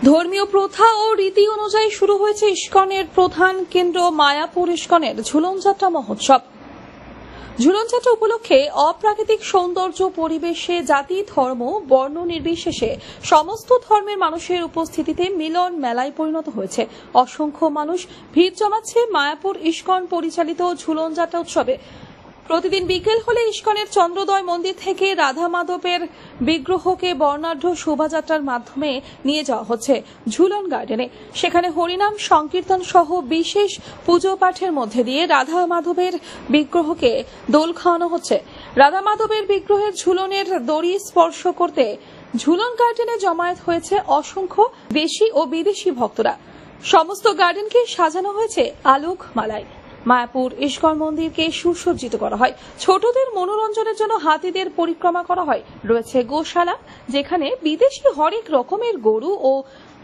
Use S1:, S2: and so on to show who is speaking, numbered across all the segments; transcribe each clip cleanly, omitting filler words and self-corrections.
S1: ধর্মীয় প্রথা ও রীতি অনুযায়ী শুরু হয়েছে ইস্কনের প্রধান কেন্দ্র মায়াপুর ইস্কনের ঝুলনযাত্রা মহোৎসব। ঝুলনযাত্রা উপলক্ষে অপ্রাকৃতিক সৌন্দর্য পরিবেশে জাতি ধর্ম বর্ণ নির্বিশেষে সমস্ত ধর্মের মানুষের উপস্থিতিতে মিলন মেলায় পরিণত হয়েছে। অসংখ্য মানুষ ভিড় জমাচ্ছে মায়াপুর ইস্কন পরিচালিত ঝুলনযাত্রা উৎসবে। প্রতিদিন বিকেল হলে ইস্কনের চন্দ্রোদয় মন্দির থেকে রাধা মাধবের বিগ্রহকে বর্ণাঢ্য শোভাযাত্রার মাধ্যমে নিয়ে যাওয়া হচ্ছে ঝুলন গার্ডেনে। সেখানে হরিনাম সংকীর্তন সহ বিশেষ পুজো পাঠের মধ্যে দিয়ে রাধা মাধবের বিগ্রহকে দোল খাওয়ানো হচ্ছে। রাধা মাধবের বিগ্রহের ঝুলনের দড়ি স্পর্শ করতে ঝুলন গার্ডেনে জমায়েত হয়েছে অসংখ্য দেশি ও বিদেশি ভক্তরা। সমস্ত গার্ডেনকে সাজানো হয়েছে আলোক মালায়। মায়াপুর ইস্কন মন্দিরকে সুসজ্জিত করা হয়। ছোটদের মনোরঞ্জনের জন্য হাতিদের পরিক্রমা করা হয়। রয়েছে গোশালা, যেখানে বিদেশি হরেক রকমের গরু ও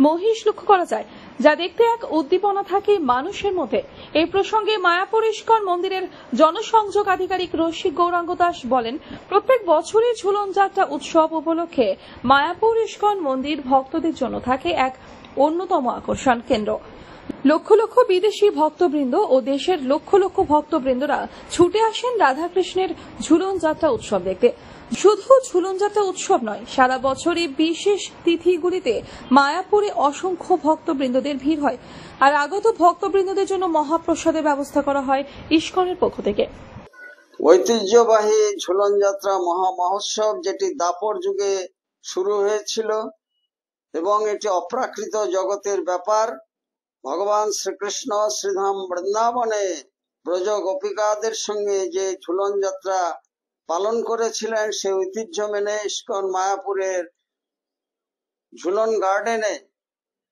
S1: মহিষ লক্ষ্য করা যায়, যা দেখতে এক উদ্দীপনা থাকে মানুষের মধ্যে। এই প্রসঙ্গে মায়াপুর ইস্কন মন্দিরের জনসংযোগ আধিকারিক রসিক গৌরাঙ্গ দাস বলেন, প্রত্যেক বছরই ঝুলন যাত্রা উৎসব উপলক্ষে মায়াপুর ইস্কন মন্দির ভক্তদের জন্য থাকে এক অন্যতম আকর্ষণ কেন্দ্র। লক্ষ লক্ষ বিদেশি ভক্তবৃন্দ ও দেশের লক্ষ লক্ষ ভক্তবৃন্দরা ছুটে আসেন রাধাকৃষ্ণের ঝুলন যাত্রা উৎসব দেখতে। শুধু ঝুলন যাত্রা উৎসব নয়, সারা বছরই বিশেষ তিথিগুলিতে মায়াপুরে অসংখ্য ভক্তবৃন্দদের ভিড় হয়। আর আগত ভক্তবৃন্দদের জন্য মহাপ্রসাদের ব্যবস্থা করা হয় ইস্কনের পক্ষ থেকে।
S2: ঐতিহ্যবাহী ঝুলন যাত্রা মহা মহোৎসব, যেটি দাপর যুগে শুরু হয়েছিল এবং এটি অপ্রাকৃত জগতের ব্যাপার। ভগবান শ্রীকৃষ্ণ শ্রীধাম বৃন্দাবনে ব্রজ গোপিকাদের সঙ্গে যে ঝুলন যাত্রা পালন করেছিলেন, সেই ঐতিহ্য মেনে ইস্কন মায়াপুরের ঝুলন গার্ডেনে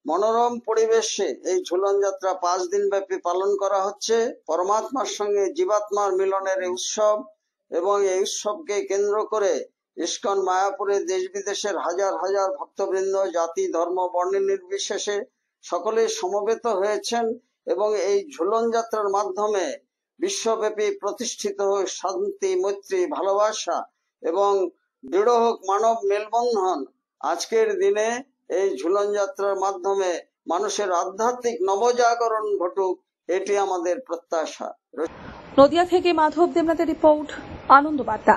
S2: মনোরম পরিবেশে এই ঝুলন যাত্রা 5 দিন ব্যাপী পালন করা হচ্ছে। পরমাত্মার সঙ্গে জীবাত্মার মিলনের এই উৎসব, এবং এই উৎসবকে কেন্দ্র করে ইস্কন মায়াপুরে দেশ বিদেশের হাজার হাজার ভক্তবৃন্দ জাতি ধর্ম বর্ণ নির্বিশেষে সকলে সমবেত হয়েছেন। এবং এই ঝুলন যাত্রার মাধ্যমে বিশ্বব্যাপী প্রতিষ্ঠিত হোক শান্তি, মৈত্রী, ভালোবাসা এবং দৃঢ় হোক মানব মেলবন্ধন। আজকের দিনে এই ঝুলন যাত্রার মাধ্যমে মানুষের আধ্যাত্মিক নবজাগরণ ঘটুক, এটি আমাদের প্রত্যাশা।
S1: নদিয়া থেকে মাধব দেবনাথের রিপোর্ট, আনন্দ বার্তা।